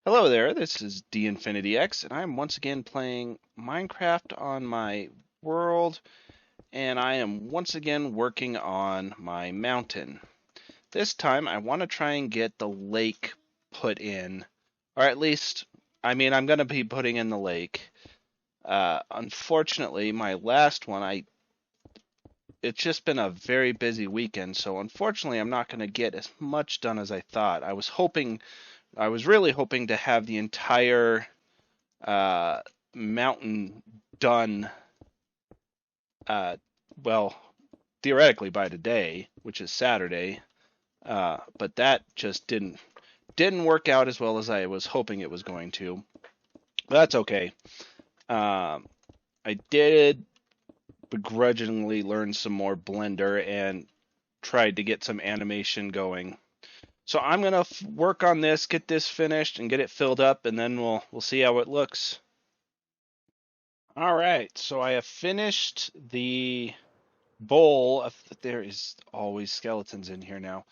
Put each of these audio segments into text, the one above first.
Hello there, this is DInfinityX, and I'm once again playing Minecraft on my world, and I am once again working on my mountain. This time I want to try and get the lake put in, or at least, I'm going to be putting in the lake. Unfortunately, my last one, it's just been a very busy weekend, so unfortunately I'm not going to get as much done as I thought. I was really hoping to have the entire uh, mountain done, uh, well, theoretically by today, which is Saturday, but that just didn't work out as well as I was hoping it was going to. But that's okay. Um, I did begrudgingly learn some more Blender and tried to get some animation going. So I'm gonna work on this, get this finished, and get it filled up, and then we'll see how it looks. All right, so I have finished the bowl of. There is always skeletons in here now.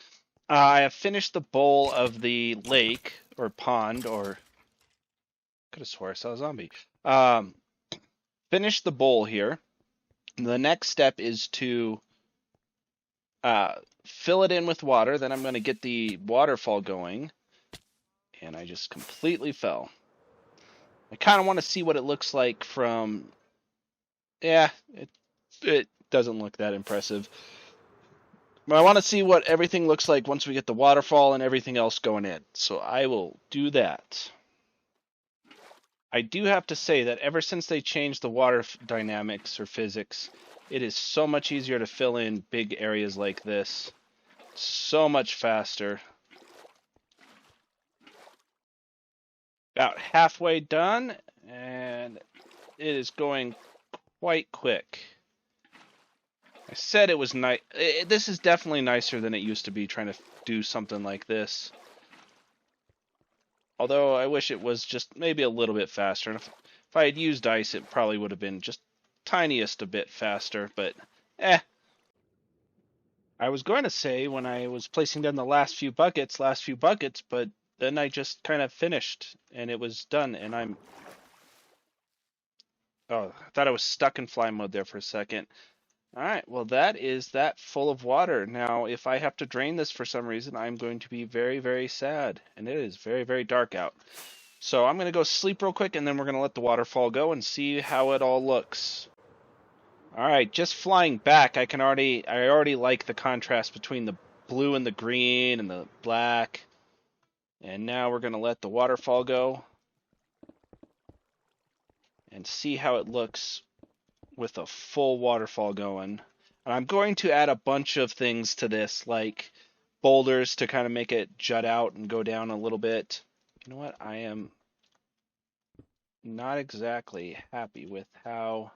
I have finished the bowl of the lake or pond, or could have swore I saw a zombie. Um, Finished the bowl here. The next step is to uh, fill it in with water. Then I'm going to get the waterfall going, and I just completely fell. I kind of want to see what it looks like from. Yeah, it doesn't look that impressive. But I want to see what everything looks like once we get the waterfall and everything else going in. So I will do that. I do have to say that ever since they changed the water dynamics or physics, it is so much easier to fill in big areas like this. So much faster. About halfway done, and it is going quite quick. I said it was nice. This is definitely nicer than it used to be trying to do something like this. Although I wish it was just maybe a little bit faster. And if I had used ice, it probably would have been just tiniest a bit faster. But I was going to say when I was placing down the last few buckets, but then I just kind of finished and it was done. And I thought I was stuck in fly mode there for a second. All right, well, that is that full of water. Now, if I have to drain this for some reason, I'm going to be very, very sad. And it is very, very dark out. So I'm going to go sleep real quick, and then we're going to let the waterfall go and see how it all looks. All right, just flying back, I already like the contrast between the blue and the green and the black. And now we're going to let the waterfall go and see how it looks with a full waterfall going. And I'm going to add a bunch of things to this, like boulders to kind of make it jut out and go down a little bit. You know what? I am not exactly happy with how.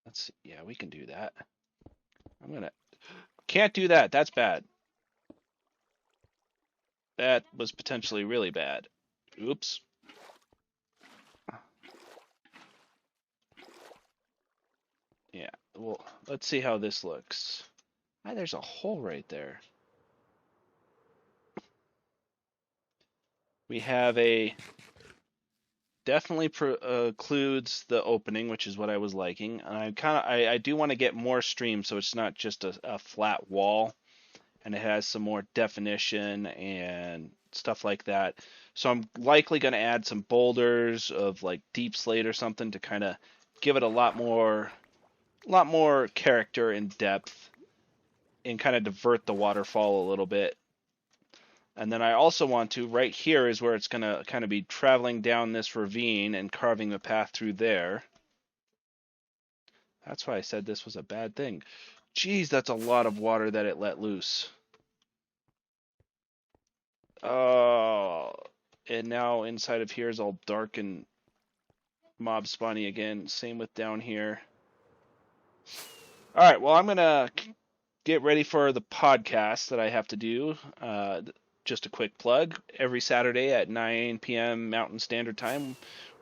Let's see. Yeah, we can do that. I'm gonna. Can't do that. That's bad. That was potentially really bad. Oops. Yeah. Well, let's see how this looks. Ah, there's a hole right there. We have a definitely occludes the opening, which is what I was liking. And I do want to get more stream so it's not just a flat wall, and it has some more definition and stuff like that. So I'm likely going to add some boulders of like deep slate or something to kind of give it a lot more character and depth and kind of divert the waterfall a little bit. And then I also want to, right here is where it's going to kind of be traveling down this ravine and carving a path through there. That's why I said this was a bad thing. Geez, that's a lot of water that it let loose. Oh, and now inside of here is all dark and mob spawny again. Same with down here. All right, well, I'm going to get ready for the podcast that I have to do. Just a quick plug. Every Saturday at 9 p.m. Mountain Standard Time,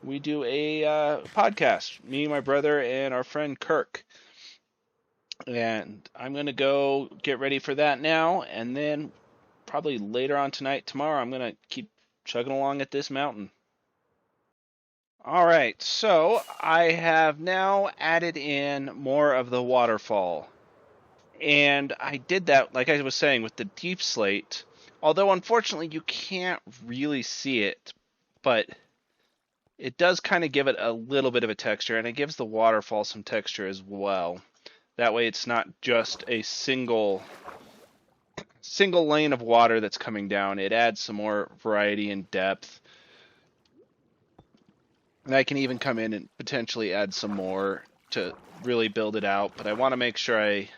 we do a podcast. Me, my brother, and our friend Kirk. And I'm going to go get ready for that now. And then probably later on tonight, tomorrow, I'm going to keep chugging along at this mountain. All right, so I have now added in more of the waterfall. And I did that, like I was saying, with the deep slate. Although, unfortunately, you can't really see it, but it does kind of give it a little bit of a texture, and it gives the waterfall some texture as well. That way it's not just a single lane of water that's coming down. It adds some more variety and depth. And I can even come in and potentially add some more to really build it out, but I want to make sure I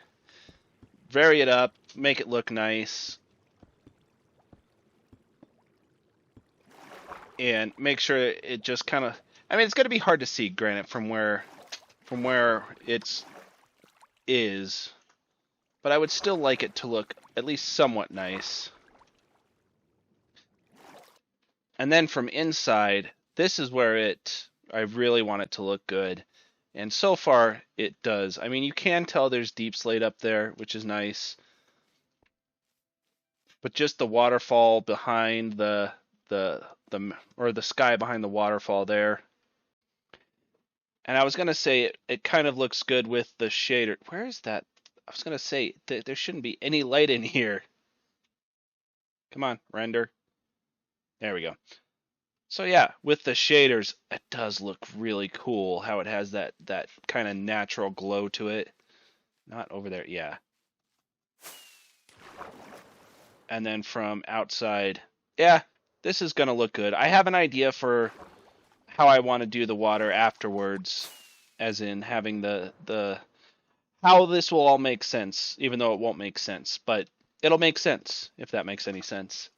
vary it up, make it look nice, and make sure it just kind of, I mean, it's going to be hard to see, granted, from where it's is, but I would still like it to look at least somewhat nice. And then from inside, this is where I really want it to look good. And so far, it does. I mean, you can tell there's deep slate up there, which is nice. But just the waterfall behind the sky behind the waterfall there. And I was gonna say it kind of looks good with the shader. Where is that? I was gonna say there shouldn't be any light in here. Come on, render. There we go. So yeah, with the shaders, it does look really cool how it has that kind of natural glow to it. Not over there, yeah. And then from outside, yeah, this is gonna look good. I have an idea for how I want to do the water afterwards, as in having the how this will all make sense, even though it won't make sense, but it'll make sense if that makes any sense.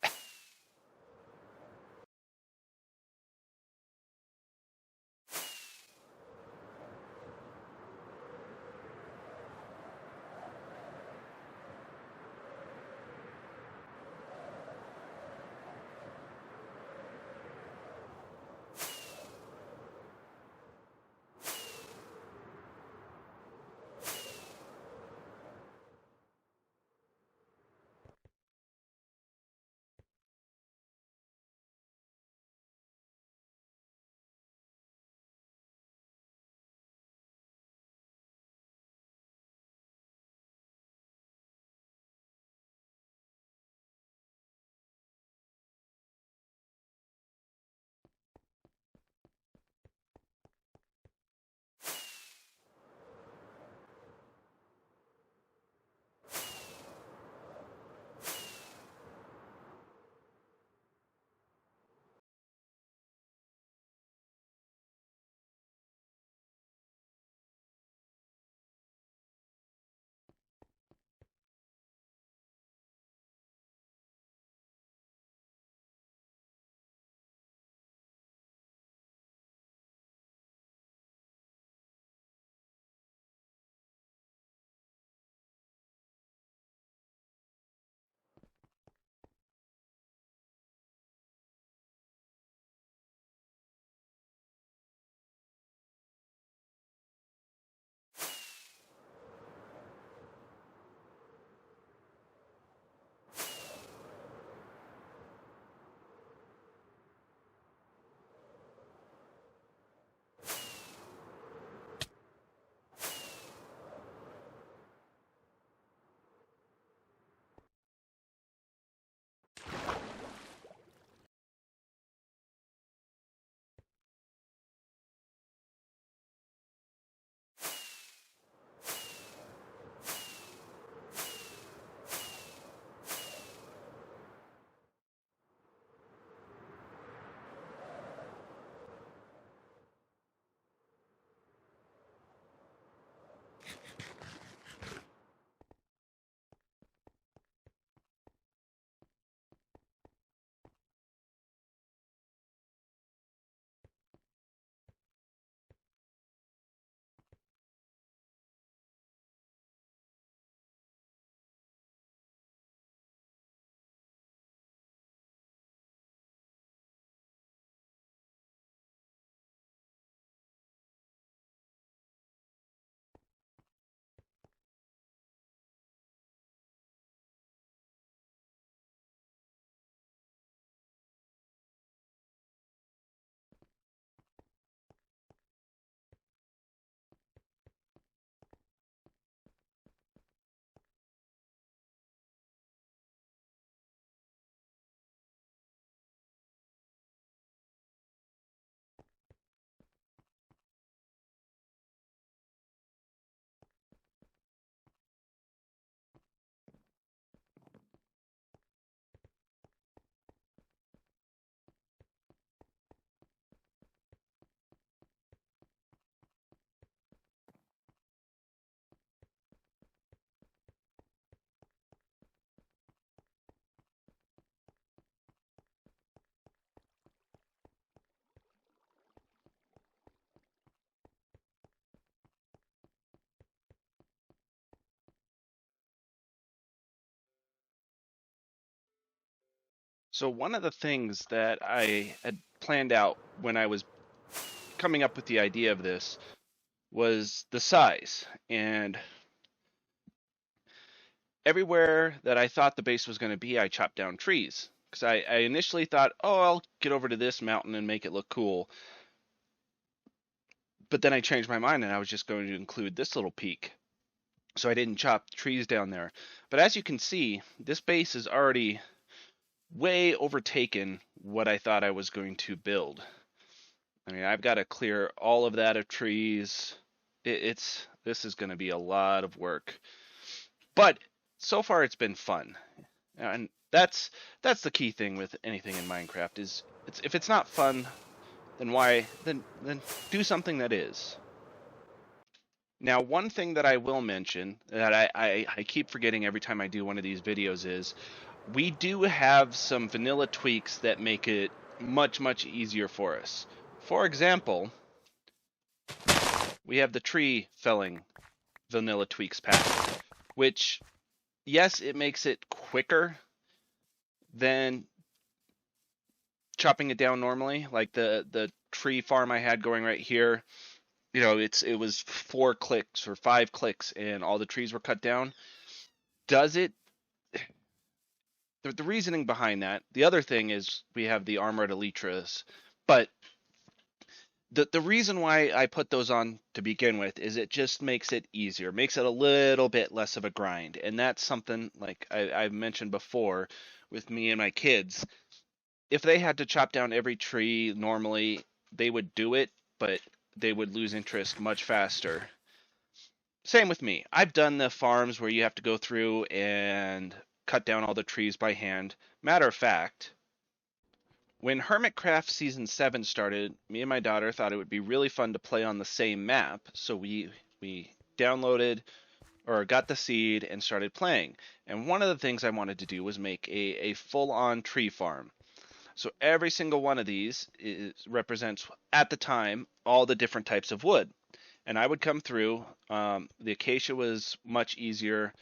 So one of the things that I had planned out when I was coming up with the idea of this was the size. And everywhere that I thought the base was going to be, I chopped down trees. Because I initially thought, oh, I'll get over to this mountain and make it look cool. But then I changed my mind and I was just going to include this little peak. So I didn't chop trees down there. But as you can see, this base is already way overtaken what I thought I was going to build. I mean, I've got to clear all of that of trees. This is going to be a lot of work. But so far it's been fun. And that's the key thing with anything in Minecraft is if it's not fun, then do something that is. Now, one thing that I will mention that I keep forgetting every time I do one of these videos is we do have some vanilla tweaks that make it much easier for us. For example, we have the tree felling vanilla tweaks pack, which, yes, it makes it quicker than chopping it down normally. Like the tree farm I had going right here, it was 4 clicks or 5 clicks and all the trees were cut down. Does it? The reasoning behind that. The other thing is we have the armored elytras, but the reason why I put those on to begin with is it just makes it easier, makes it a little bit less of a grind, and that's something like I've mentioned before with me and my kids. If they had to chop down every tree normally, they would do it, but they would lose interest much faster. Same with me. I've done the farms where you have to go through and cut down all the trees by hand. Matter of fact, when Hermitcraft Season 7 started, me and my daughter thought it would be really fun to play on the same map, so we downloaded or got the seed and started playing. And one of the things I wanted to do was make a full-on tree farm. So every single one of these represents, at the time, all the different types of wood. And I would come through. The acacia was much easier,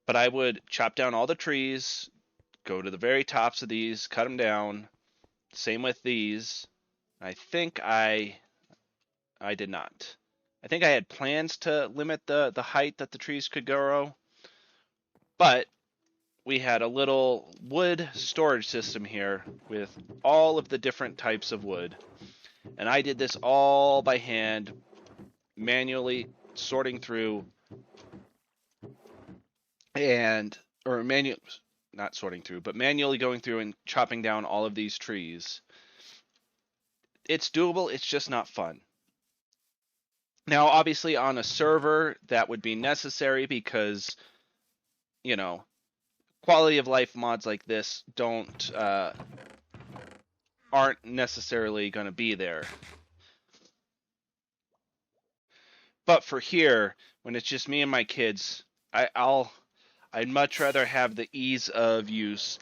but I would chop down all the trees, go to the very tops of these, cut them down. Same with these. I think I did not. I think I had plans to limit the height that the trees could grow, but we had a little wood storage system here with all of the different types of wood. And I did this all by hand, manually sorting through not sorting through, but manually going through and chopping down all of these trees. It's doable, it's just not fun. Now, obviously on a server that would be necessary because, quality of life mods like this aren't necessarily going to be there. But for here, when it's just me and my kids, I'd much rather have the ease of use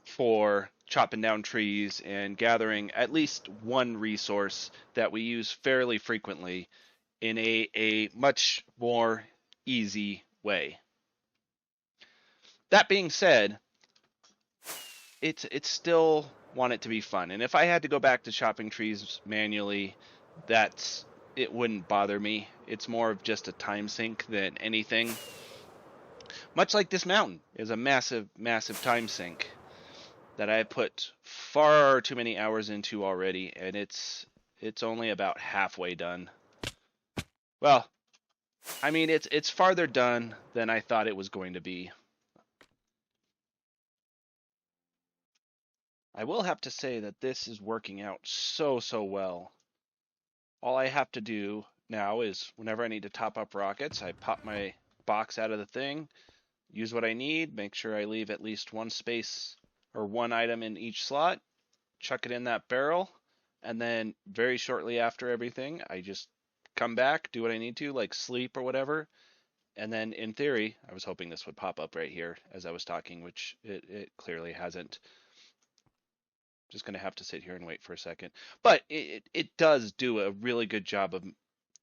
for chopping down trees and gathering at least one resource that we use fairly frequently in a much more easy way. That being said, it's still want it to be fun. And if I had to go back to chopping trees manually, it wouldn't bother me. It's more of just a time sink than anything. Much like this mountain is a massive time sink that I put far too many hours into already, and it's only about halfway done. Well, I mean it's farther done than I thought it was going to be. I will have to say that this is working out so well. All I have to do now is whenever I need to top up rockets, I pop my box out of the thing, use what I need, make sure I leave at least one space or one item in each slot, chuck it in that barrel, and then very shortly after everything, I just come back, do what I need to, like sleep or whatever, and then in theory, I was hoping this would pop up right here as I was talking, which it clearly hasn't. Just going to have to sit here and wait for a second. But it does do a really good job of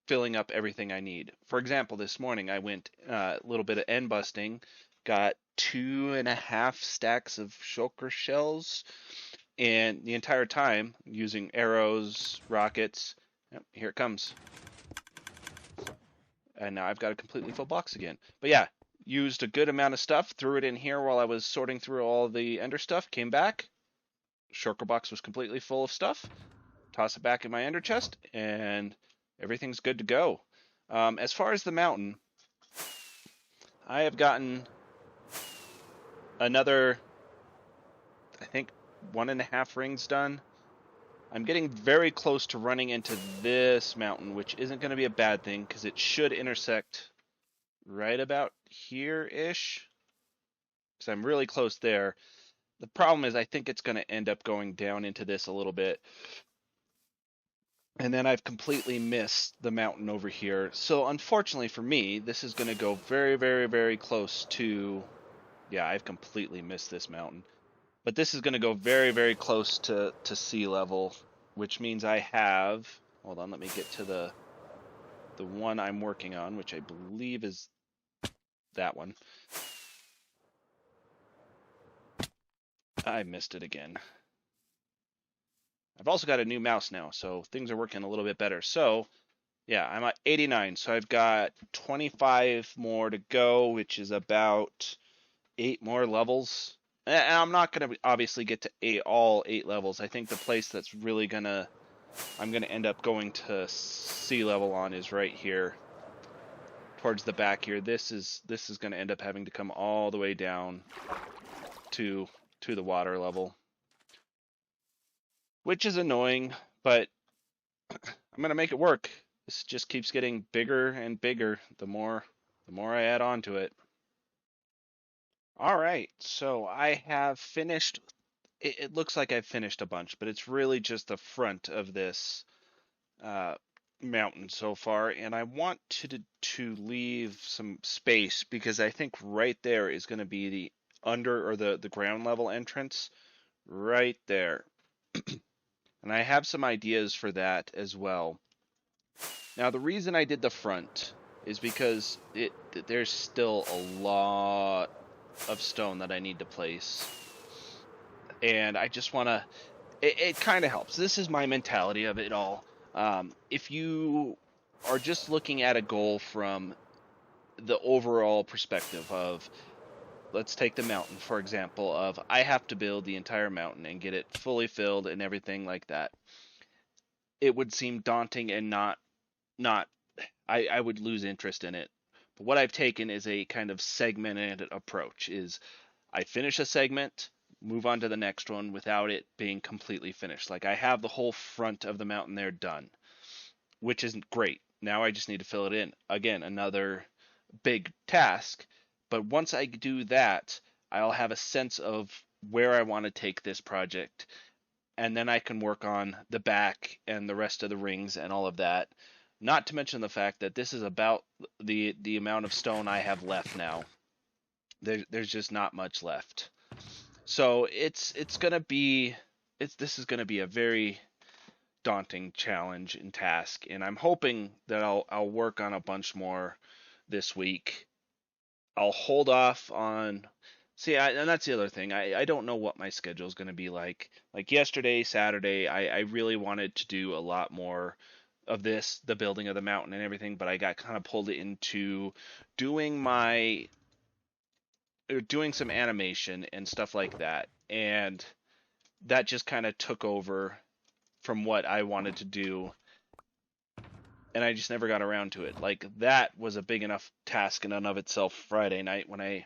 filling up everything I need. For example, this morning I went a little bit of end busting got 2.5 stacks of shulker shells, and the entire time using arrows, rockets. Yep, here it comes. And now I've got a completely full box again. But yeah, used a good amount of stuff, threw it in here while I was sorting through all the ender stuff, came back, shulker box was completely full of stuff, toss it back in my ender chest, and everything's good to go. As far as the mountain, I have gotten another, I think, 1.5 rings done. I'm getting very close to running into this mountain, which isn't going to be a bad thing because it should intersect right about here-ish. Because I'm really close there. The problem is I think it's going to end up going down into this a little bit. And then I've completely missed the mountain over here. So unfortunately for me, this is going to go very, very, very close to... Yeah, I've completely missed this mountain. But this is going to go very, very close to sea level, which means I have... Hold on, let me get to the one I'm working on, which I believe is that one. I missed it again. I've also got a new mouse now, so things are working a little bit better. So, yeah, I'm at 89, so I've got 25 more to go, which is about 8 more levels. And I'm not going to obviously get to all 8 levels. I think the place that's really I'm going to end up going to sea level on is right here. Towards the back here. This is going to end up having to come all the way down to the water level. Which is annoying, but I'm going to make it work. This just keeps getting bigger and bigger the more I add on to it. All right, so I have finished. It looks like I've finished a bunch, but it's really just the front of this mountain so far, and I want to leave some space because I think right there is going to be the under or the ground level entrance right there. And I have some ideas for that as well. Now, the reason I did the front is because there's still a lot of stone that I need to place. And I just want to... It kind of helps. This is my mentality of it all. If you are just looking at a goal from the overall perspective of... Let's take the mountain, for example, of I have to build the entire mountain and get it fully filled and everything like that. It would seem daunting and I would lose interest in it. But what I've taken is a kind of segmented approach. Is I finish a segment, move on to the next one without it being completely finished. Like I have the whole front of the mountain there done, which isn't great. Now I just need to fill it in. Again, another big task. But once I do that, I'll have a sense of where I want to take this project. And then I can work on the back and the rest of the rings and all of that. Not to mention the fact that this is about the amount of stone I have left now. There's just not much left. So this is gonna be a very daunting challenge and task, and I'm hoping that I'll work on a bunch more this week. I'll hold off on... and that's the other thing. I don't know what my schedule is going to be like. Like yesterday, Saturday, I really wanted to do a lot more of this, the building of the mountain and everything, but I got kind of pulled into doing some animation and stuff like that. And that just kind of took over from what I wanted to do. And I just never got around to it. Like, that was a big enough task in and of itself Friday night when I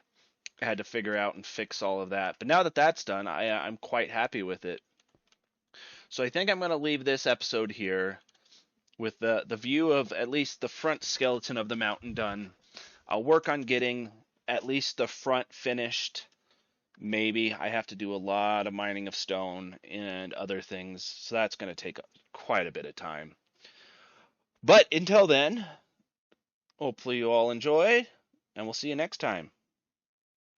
had to figure out and fix all of that. But now that that's done, I'm quite happy with it. So I think I'm going to leave this episode here with the view of at least the front skeleton of the mountain done. I'll work on getting at least the front finished. Maybe I have to do a lot of mining of stone and other things, so that's going to take quite a bit of time. But until then, hopefully you all enjoyed, and we'll see you next time.